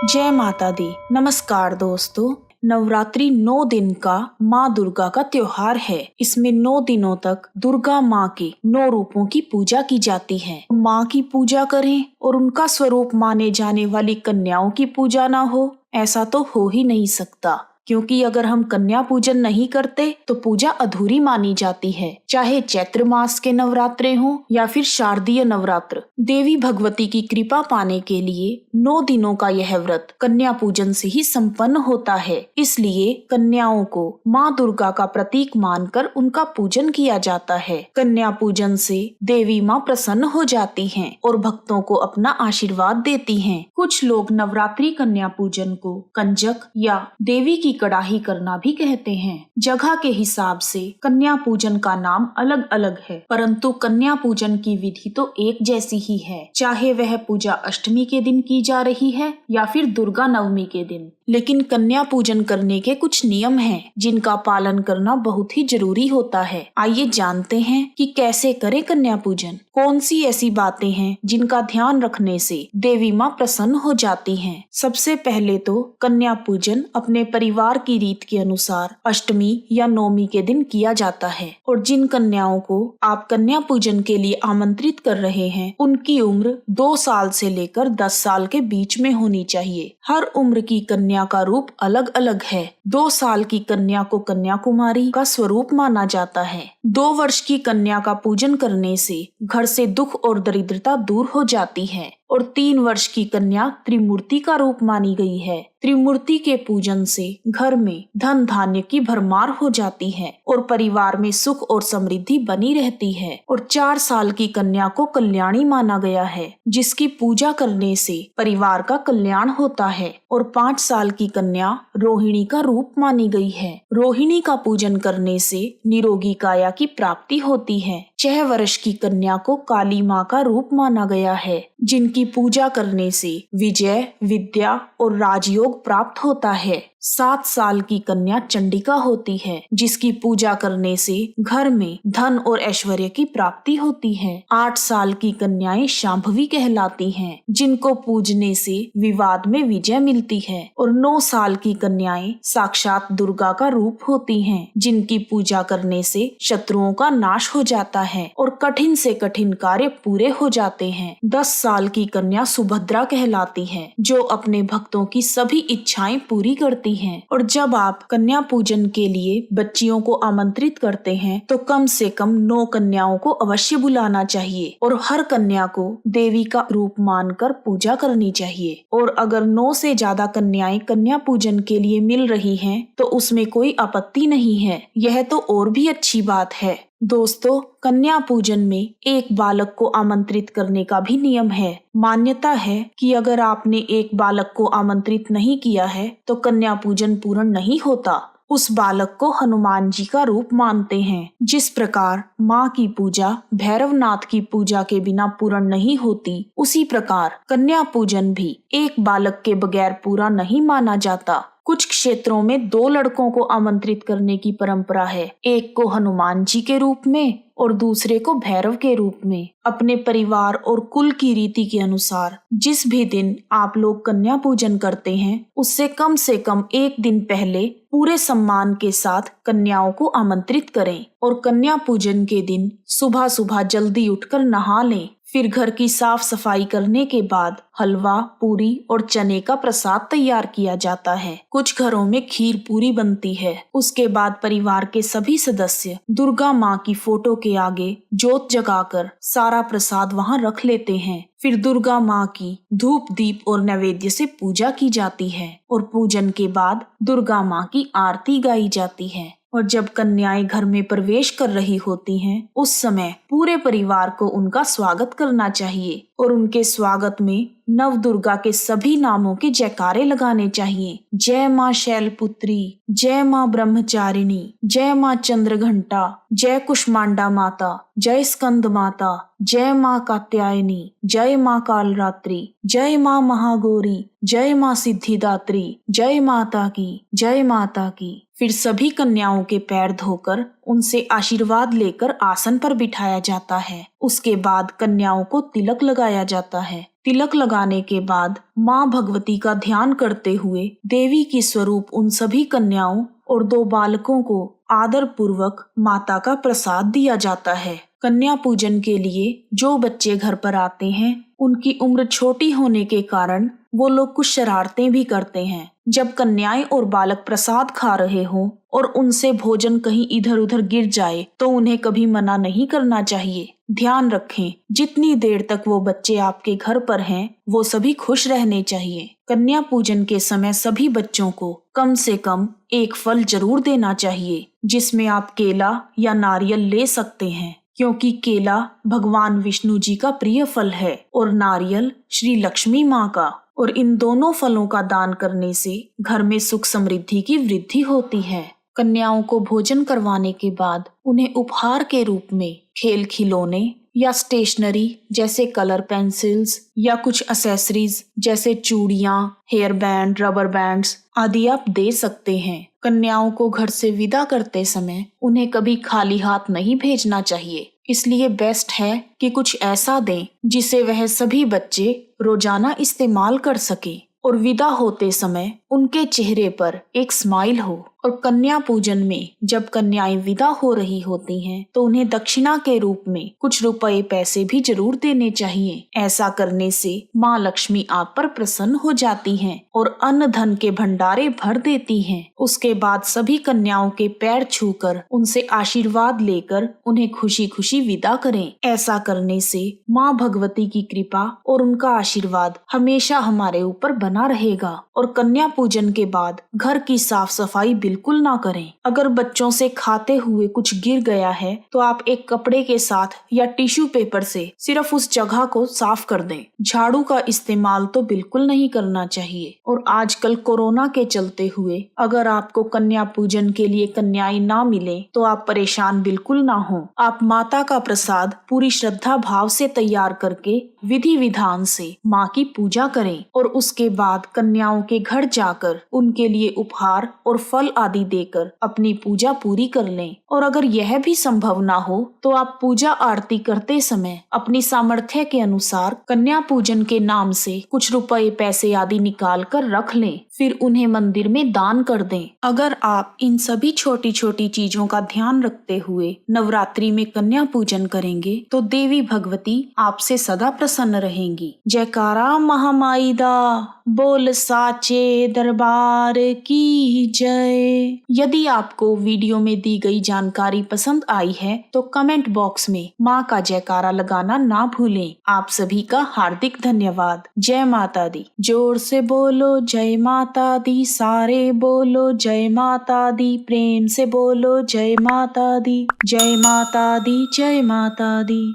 जय माता दी। नमस्कार दोस्तों। नवरात्रि 9 दिन का माँ दुर्गा का त्योहार है। इसमें 9 दिनों तक दुर्गा माँ के 9 रूपों की पूजा की जाती है। माँ की पूजा करें और उनका स्वरूप माने जाने वाली कन्याओं की पूजा ना हो, ऐसा तो हो ही नहीं सकता। क्योंकि अगर हम कन्या पूजन नहीं करते तो पूजा अधूरी मानी जाती है। चाहे चैत्र मास के नवरात्रे हों या फिर शारदीय नवरात्र, देवी भगवती की कृपा पाने के लिए 9 दिनों का यह व्रत कन्या पूजन से ही संपन्न होता है। इसलिए कन्याओं को माँ दुर्गा का प्रतीक मानकर उनका पूजन किया जाता है। कन्या पूजन से देवी माँ प्रसन्न हो जाती हैं और भक्तों को अपना आशीर्वाद देती हैं। कुछ लोग नवरात्रि कन्या पूजन को कंजक या देवी की कड़ाही करना भी कहते हैं। जगह के हिसाब से कन्या पूजन का नाम अलग अलग है, परंतु कन्या पूजन की विधि तो एक जैसी ही है, चाहे वह पूजा अष्टमी के दिन की जा रही है या फिर दुर्गा नवमी के दिन। लेकिन कन्या पूजन करने के कुछ नियम हैं जिनका पालन करना बहुत ही जरूरी होता है। आइए जानते हैं कि कैसे करें कन्या पूजन। कौन सी ऐसी बातें हैं जिनका ध्यान रखने से देवी माँ प्रसन्न हो जाती हैं। सबसे पहले तो कन्या पूजन अपने परिवार की रीत के अनुसार अष्टमी या नवमी के दिन किया जाता है। और जिन कन्याओं को आप कन्या पूजन के लिए आमंत्रित कर रहे हैं, उनकी उम्र 2 साल से लेकर 10 साल के बीच में होनी चाहिए। हर उम्र की कन्या का रूप अलग अलग है। 2 साल की कन्या को कन्या कुमारी का स्वरूप माना जाता है। 2 वर्ष की कन्या का पूजन करने से घर से दुख और दरिद्रता दूर हो जाती है। और 3 वर्ष की कन्या त्रिमूर्ति का रूप मानी गई है। त्रिमूर्ति के पूजन से घर में धन धान्य की भरमार हो जाती है और परिवार में सुख और समृद्धि बनी रहती है। और 4 साल की कन्या को कल्याणी माना गया है, जिसकी पूजा करने से परिवार का कल्याण होता है। और 5 साल की कन्या रोहिणी का रूप मानी गई है। रोहिणी का पूजन करने से निरोगी काया की प्राप्ति होती है। 6 वर्ष की कन्या को काली माँ का रूप माना गया है, जिनकी पूजा करने से विजय, विद्या और राजयोग प्राप्त होता है। 7 साल की कन्या चंडिका होती है, जिसकी पूजा करने से घर में धन और ऐश्वर्य की प्राप्ति होती है। 8 साल की कन्याएं शांभवी कहलाती हैं, जिनको पूजने से विवाद में विजय मिलती है। और 9 साल की कन्याएं साक्षात दुर्गा का रूप होती हैं, जिनकी पूजा करने से शत्रुओं का नाश हो जाता है और कठिन से कठिन कार्य पूरे हो जाते हैं। 10 साल की कन्या सुभद्रा कहलाती है, जो अपने भक्तों की सभी इच्छाएं पूरी करती हैं। और जब आप कन्या पूजन के लिए बच्चियों को आमंत्रित करते हैं तो कम से कम 9 कन्याओं को अवश्य बुलाना चाहिए और हर कन्या को देवी का रूप मानकर पूजा करनी चाहिए। और अगर 9 से ज्यादा कन्याएं कन्या पूजन के लिए मिल रही हैं तो उसमें कोई आपत्ति नहीं है। यह तो और भी अच्छी बात है। दोस्तों, कन्या पूजन में एक बालक को आमंत्रित करने का भी नियम है। मान्यता है कि अगर आपने एक बालक को आमंत्रित नहीं किया है तो कन्या पूजन पूर्ण नहीं होता। उस बालक को हनुमान जी का रूप मानते हैं। जिस प्रकार माँ की पूजा भैरवनाथ की पूजा के बिना पूर्ण नहीं होती, उसी प्रकार कन्या पूजन भी एक बालक के बगैर पूरा नहीं माना जाता। कुछ क्षेत्रों में 2 लड़कों को आमंत्रित करने की परंपरा है, एक को हनुमान जी के रूप में और दूसरे को भैरव के रूप में। अपने परिवार और कुल की रीति के अनुसार जिस भी दिन आप लोग कन्या पूजन करते हैं, उससे कम से कम 1 दिन पहले पूरे सम्मान के साथ कन्याओं को आमंत्रित करें। और कन्या पूजन के दिन सुबह सुबह जल्दी उठकर नहा लें। फिर घर की साफ सफाई करने के बाद हलवा, पूरी और चने का प्रसाद तैयार किया जाता है। कुछ घरों में खीर पूरी बनती है। उसके बाद परिवार के सभी सदस्य दुर्गा माँ की फोटो के आगे जोत जगाकर सारा प्रसाद वहाँ रख लेते हैं। फिर दुर्गा माँ की धूप, दीप और नैवेद्य से पूजा की जाती है और पूजन के बाद दुर्गा माँ की आरती गाई जाती है। और जब कन्याएं घर में प्रवेश कर रही होती हैं, उस समय पूरे परिवार को उनका स्वागत करना चाहिए और उनके स्वागत में नव दुर्गा के सभी नामों के जयकारे लगाने चाहिए। जय माँ शैलपुत्री, जय माँ ब्रह्मचारिणी, जय माँ चंद्रघंटा, जय कुष्मांडा माता, जय स्कंद माता, जय माँ कात्यायनी, जय माँ कालरात्रि, जय माँ महागौरी, जय माँ सिद्धिदात्री, जय माता की, जय माता की। फिर सभी कन्याओं के पैर धोकर उनसे आशीर्वाद लेकर आसन पर बिठाया जाता है। उसके बाद कन्याओं को तिलक लगाया जाता है तिलक लगाने के बाद माँ भगवती का ध्यान करते हुए देवी की स्वरूप उन सभी कन्याओं और 2 बालकों को आदर पूर्वक माता का प्रसाद दिया जाता है। कन्या पूजन के लिए जो बच्चे घर पर आते हैं, उनकी उम्र छोटी होने के कारण वो लोग कुछ शरारतें भी करते हैं। जब कन्याएं और बालक प्रसाद खा रहे हों और उनसे भोजन कहीं इधर उधर गिर जाए तो उन्हें कभी मना नहीं करना चाहिए। ध्यान रखें, जितनी देर तक वो बच्चे आपके घर पर हैं, वो सभी खुश रहने चाहिए। कन्या पूजन के समय सभी बच्चों को कम से कम एक फल जरूर देना चाहिए, जिसमें आप केला या नारियल ले सकते हैं, क्योंकि केला भगवान विष्णु जी का प्रिय फल है और नारियल श्री लक्ष्मी माँ का। और इन दोनों फलों का दान करने से घर में सुख समृद्धि की वृद्धि होती है। कन्याओं को भोजन करवाने के बाद उन्हें उपहार के रूप में खेल खिलौने या स्टेशनरी जैसे कलर पेंसिल्स या कुछ एसेसरीज जैसे चूड़ियां, हेयर बैंड, रबर बैंड्स आदि आप दे सकते हैं। कन्याओं को घर से विदा करते समय उन्हें कभी खाली हाथ नहीं भेजना चाहिए, इसलिए बेस्ट है कि कुछ ऐसा दें जिसे वह सभी बच्चे रोजाना इस्तेमाल कर सके और विदा होते समय उनके चेहरे पर एक स्माइल हो। और कन्या पूजन में जब कन्याएं विदा हो रही होती हैं, तो उन्हें दक्षिणा के रूप में कुछ रुपए पैसे भी जरूर देने चाहिए। ऐसा करने से माँ लक्ष्मी आप पर प्रसन्न हो जाती हैं और अन्न धन के भंडारे भर देती हैं। उसके बाद सभी कन्याओं के पैर छूकर उनसे आशीर्वाद लेकर उन्हें खुशी खुशी विदा करें। ऐसा करने से माँ भगवती की कृपा और उनका आशीर्वाद हमेशा हमारे ऊपर बना रहेगा। और कन्या पूजन के बाद घर की साफ सफाई बिल्कुल ना करें। अगर बच्चों से खाते हुए कुछ गिर गया है तो आप एक कपड़े के साथ या टिश्यू पेपर से सिर्फ उस जगह को साफ कर दें। झाड़ू का इस्तेमाल तो बिल्कुल नहीं करना चाहिए। और आजकल कोरोना के चलते हुए अगर आपको कन्या पूजन के लिए कन्याएं ना मिले तो आप परेशान बिल्कुल ना हो। आप माता का प्रसाद पूरी श्रद्धा भाव से तैयार करके विधि विधान से माँ की पूजा करें और उसके बाद कन्याओं के घर जाकर उनके लिए उपहार और फल आदि देकर अपनी पूजा पूरी कर लें। और अगर यह भी संभव ना हो तो आप पूजा आरती करते समय अपनी सामर्थ्य के अनुसार कन्या पूजन के नाम से कुछ रुपए पैसे आदि निकाल कर रख लें, फिर उन्हें मंदिर में दान कर दें। अगर आप इन सभी छोटी छोटी चीजों का ध्यान रखते हुए नवरात्रि में कन्या पूजन करेंगे तो देवी भगवती आपसे सदा प्रसन्न रहेंगी। जयकारा महामाई दा, बोल साचे दरबार की जय। यदि आपको वीडियो में दी गई जानकारी पसंद आई है तो कमेंट बॉक्स में माँ का जयकारा लगाना ना भूलें। आप सभी का हार्दिक धन्यवाद। जय माता दी। जोर से बोलो जय माता दी, सारे बोलो जय माता दी, प्रेम से बोलो जय माता दी, जय माता दी, जय माता दी।